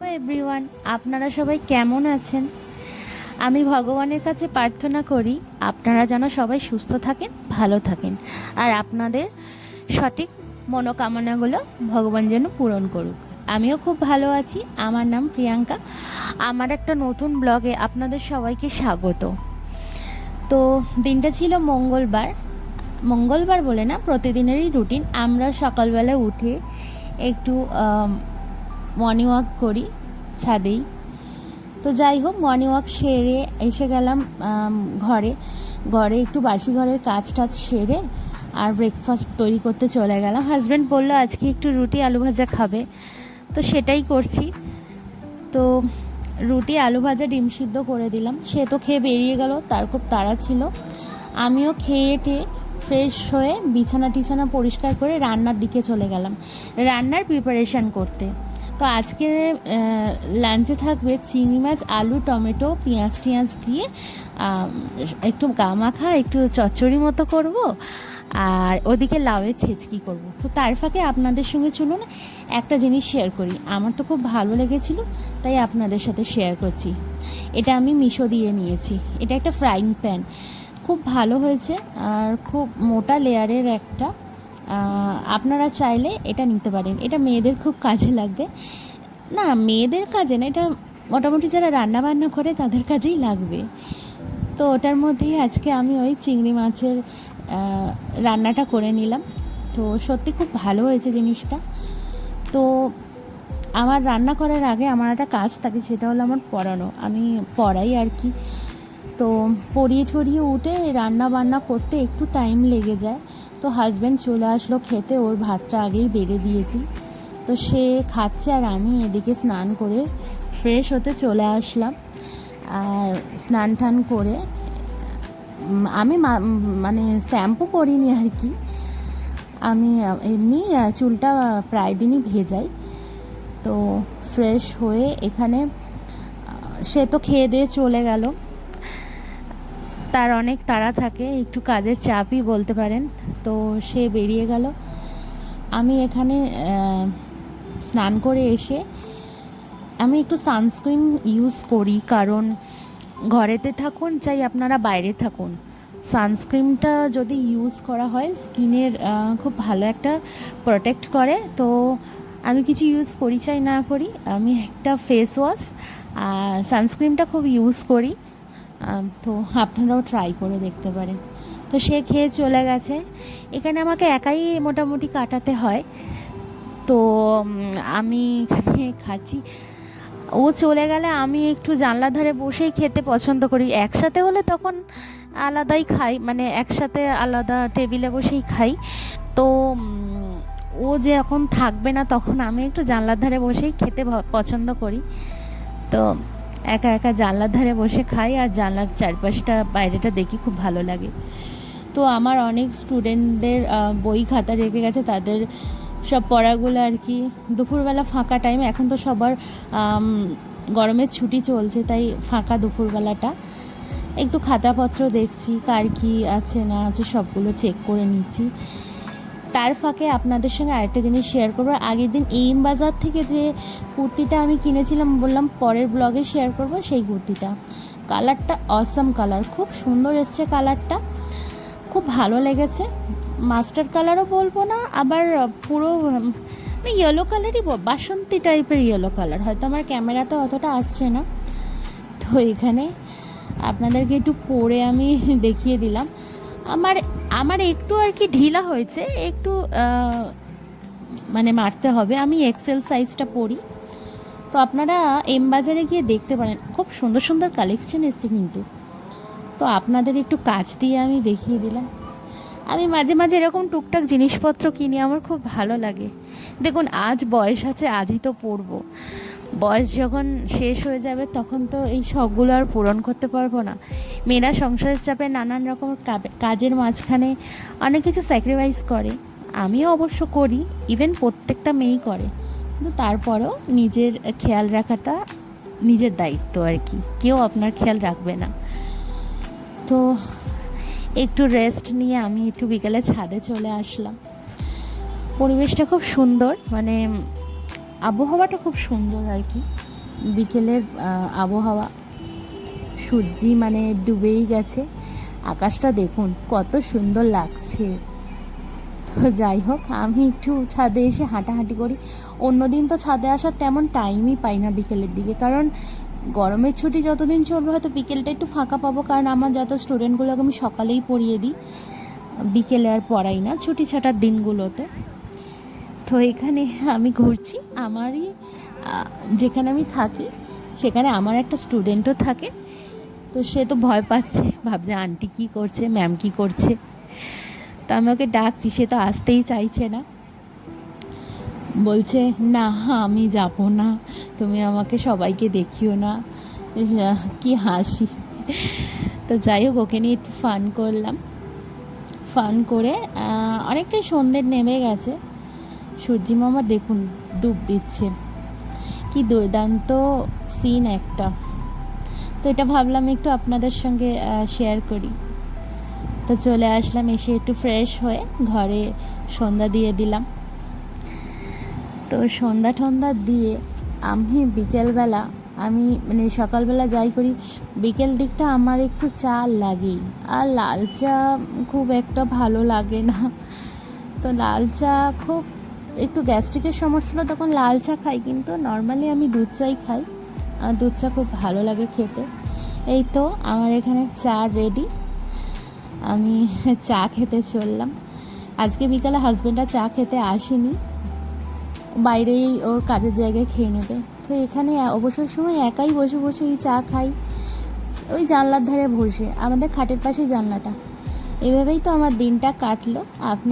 Everyone, আপনারা সবাই কেমন আছেন? আমি ভগবানের কাছে প্রার্থনা করি আপনারা যেন সবাই সুস্থ থাকেন, ভালো থাকেন, আর আপনাদের সঠিক মনোকামনাগুলো ভগবান যেন পূরণ করুক। আমিও খুব ভালো আছি। আমার নাম প্রিয়াঙ্কা। আমার একটা নতুন ব্লগে আপনাদের সবাইকে স্বাগত। তো দিনটা ছিল মঙ্গলবার। মঙ্গলবার বলে না, প্রতিদিনেরই রুটিন। আমরা সকালবেলা উঠে একটু মর্নিং ওয়াক করি ছাদেই। তো যাই হোক, মর্নিং ওয়াক সেরে এসে গেলাম ঘরে। একটু বাসি ঘরের কাজ টাজ সেরে আর ব্রেকফাস্ট তৈরি করতে চলে গেলাম। হাজব্যান্ড বললো আজকে একটু রুটি আলু ভাজা খাবে, তো সেটাই করছি। তো রুটি আলু ভাজা ডিম সিদ্ধ করে দিলাম। সে তো খেয়ে বেরিয়ে গেল, তার খুব তাড়া ছিল। আমিও খেয়ে টেয়ে ফ্রেশ হয়ে বিছানা টিছানা পরিষ্কার করে রান্নার দিকে চলে গেলাম, রান্নার প্রিপারেশান করতে। তো আজকে লাঞ্চে থাকবে চিংড়ি মাছ, আলু, টমেটো, পেঁয়াজ টিয়াজ দিয়ে একটু গা মাখা, একটু চচ্চড়ি মতো করব, আর ওদিকে লাউয়ের ছেঁচকি করব। তো তার ফাঁকে আপনাদের সঙ্গে চলুন একটা জিনিস শেয়ার করি। আমার তো খুব ভালো লেগেছিল, তাই আপনাদের সাথে শেয়ার করছি। এটা আমি মিশো দিয়ে নিয়েছি। এটা একটা ফ্রাইং প্যান, খুব ভালো হয়েছে আর খুব মোটা লেয়ারের একটা। আপনারা চাইলে এটা নিতে পারেন। এটা মেয়েদের খুব কাজে লাগবে। না, মেয়েদের কাজে না, এটা মোটামুটি যারা রান্না বান্না করে তাদের কাজেই লাগবে। তো ওটার মধ্যেই আজকে আমি ওই চিংড়ি মাছের রান্নাটা করে নিলাম। তো সত্যি খুব ভালো হয়েছে জিনিসটা। তো আমার রান্না করার আগে আমার একটা কাজ থাকে, সেটা হলো আমার পড়ানো। আমি পড়াই আর কি। তো পড়িয়ে ঠড়িয়ে উঠে রান্না বান্না করতে একটু টাইম লেগে যায়। তো হাজব্যান্ড চলে আসলো খেতে, ওর ভাতটা আগেই বেড়ে দিয়েছি। তো সে খাচ্ছে আর আমি এদিকে স্নান করে ফ্রেশ হতে চলে আসলাম। আর স্নান টান করে আমি মানে শ্যাম্পু করিনি আর কি। আমি এমনি চুলটা প্রায় দিনই ভেজাই। তো ফ্রেশ হয়ে এখানে সে তো খেয়ে দিয়ে চলে গেল, তার অনেক তাড়া থাকে, একটু কাজের চাপই বলতে পারেন। তো সে বেরিয়ে গেল। আমি এখানে স্নান করে এসে আমি একটু সানস্ক্রিন ইউজ করি, কারণ ঘরেতে থাকুন চাই আপনারা বাইরে থাকুন, সানস্ক্রিনটা যদি ইউজ করা হয় স্কিনের খুব ভালো একটা প্রোটেক্ট করে। তো আমি কিছু ইউজ করি চাই না করি, আমি একটা ফেস ওয়াশ আর সানস্ক্রিনটা খুব ইউজ করি। তো আপনারাও ট্রাই করে দেখতে পারেন। তো সে খেয়ে চলে গেছে। এখানে আমাকে একাই মোটামুটি কাটাতে হয়। তো আমি এখানে খাচ্ছি। ও চলে গেলে আমি একটু জানলার ধারে বসেই খেতে পছন্দ করি। একসাথে হলে তখন আলাদাই খাই, মানে একসাথে আলাদা টেবিলে বসেই খাই। তো ও যে এখন থাকবে না, তখন আমি একটু জানলার ধারে বসেই খেতে পছন্দ করি। তো একা একা জানলার ধারে বসে খাই আর জানলার চারপাশটা বাইরেটা দেখি, খুব ভালো লাগে। তো আমার অনেক স্টুডেন্টদের বই খাতা রেখে গেছে, তাদের সব পড়াগুলো আর কি দুপুরবেলা ফাঁকা টাইম। এখন তো সবার গরমের ছুটি চলছে, তাই ফাঁকা দুপুরবেলাটা একটু খাতাপত্র দেখছি, কার কী আছে না আছে সবগুলো চেক করে নিচ্ছি। তার ফাঁকে আপনাদের সঙ্গে আরেকটা জিনিস শেয়ার করবো। আগের দিন এইম বাজার থেকে যে কুর্তিটা আমি কিনেছিলাম, বললাম পরের ব্লগে শেয়ার করব, সেই কুর্তিটা কালারটা অসাম কালার, খুব সুন্দর এসছে কালারটা, খুব ভালো লেগেছে। মাস্টার কালারও বলবো না, আবার পুরো ইয়েলো কালারই, বাসন্তী টাইপের ইয়েলো কালার, হয়তো আমার ক্যামেরাতে অতটা আসছে না। তো এখানে আপনাদেরকে একটু পরে আমি দেখিয়ে দিলাম। আমার একটু আর কি ঢিলা হয়েছে, একটু মানে মারতে হবে। আমি এক্সেল সাইজটা পরি। তো আপনারা এম বাজারে গিয়ে দেখতে পারেন, খুব সুন্দর সুন্দর কালেকশন এসছে কিন্তু। তো আপনাদের একটু কাছ দিয়ে আমি দেখিয়ে দিলাম। আমি মাঝে মাঝে এরকম টুকটাক জিনিসপত্র কিনি, আমার খুব ভালো লাগে। দেখুন, আজ বয়স আছে, আজই তো পরবো। বয়স যখন শেষ হয়ে যাবে তখন তো এই শখগুলো আর পূরণ করতে পারবো না। মেয়েরা সংসারের চাপে নানান রকম কাজের মাঝখানে অনেক কিছু স্যাক্রিফাইস করে, আমিও অবশ্য করি, ইভেন প্রত্যেকটা মেয়েই করে। কিন্তু তারপরেও নিজের খেয়াল রাখাটা নিজের দায়িত্ব আর কি, কেউ আপনার খেয়াল রাখবে না। তো একটু রেস্ট নিয়ে আমি একটু বিকেলে ছাদে চলে আসলাম। পরিবেশটা খুব সুন্দর, মানে আবহাওয়াটা খুব সুন্দর আর কি, বিকেলের আবহাওয়া। সূর্যি মানে ডুবেই গেছে, আকাশটা দেখুন কত সুন্দর লাগছে। তো যাই হোক, আমি একটু ছাদে এসে হাঁটাহাঁটি করি। অন্যদিন তো ছাদে আসার তেমন টাইমই পাই না বিকেলের দিকে, কারণ গরমের ছুটি যতদিন চলবে হয়তো বিকেলটা একটু ফাঁকা পাবো, কারণ আমার যত স্টুডেন্টগুলোকে আমি সকালেই পড়িয়ে দিই, বিকেলে আর পড়াই না ছুটি ছাটার দিনগুলোতে। তো এখানে আমি ঘুরছি, আমারই যেখানে আমি থাকি সেখানে আমার একটা স্টুডেন্টও থাকে। তো সে তো ভয় পাচ্ছে, ভাবছে আন্টি কী করছে, ম্যাম কী করছে। তো আমি ওকে ডাকছি, সে তো আসতেই চাইছে না, বলছে না আমি যাবো না, তুমি আমাকে সবাইকে দেখিও না। কি হাসি। তো যাই হোক, ওকে নিয়ে একটু ফান করলাম। ফান করে অনেকটাই সন্ধ্যে নেমে গেছে। সূর্যি মামা দেখুন ডুব দিচ্ছে, কি দুর্দান্ত সিন একটা। তো এটা ভাবলাম একটু আপনাদের সঙ্গে শেয়ার করি। তো চলে আসলাম, এসে একটু ফ্রেশ হয়ে ঘরে সন্ধ্যা দিয়ে দিলাম। তো সন্ধ্যা টন্ধা দিয়ে আমি বিকেলবেলা, আমি মানে সকালবেলা যাই করি, বিকেল দিকটা আমার একটু চা লাগেই। আর লাল চা খুব একটা ভালো লাগে না। তো লাল চা খুব একটু গ্যাস্ট্রিকের সমস্যা হলো তখন লাল চা খাই, কিন্তু নর্মালি আমি দুধ চাই খাই। আর দুধ চা খুব ভালো লাগে খেতে। এই তো আমার এখানে চা রেডি, আমি চা খেতে চললাম। আজকে বিকালে হাজব্যান্ডরা চা খেতে আসেনি, বাইরেই ওর কাজের জায়গায় খেয়ে নেবে। তো এখানে অবসর সময় একাই বসে বসে এই চা খাই, ওই জানলার ধারে বসে, আমাদের খাটের পাশে জানলাটা। এভাবেই তো আমার দিনটা কাটলো। আপনার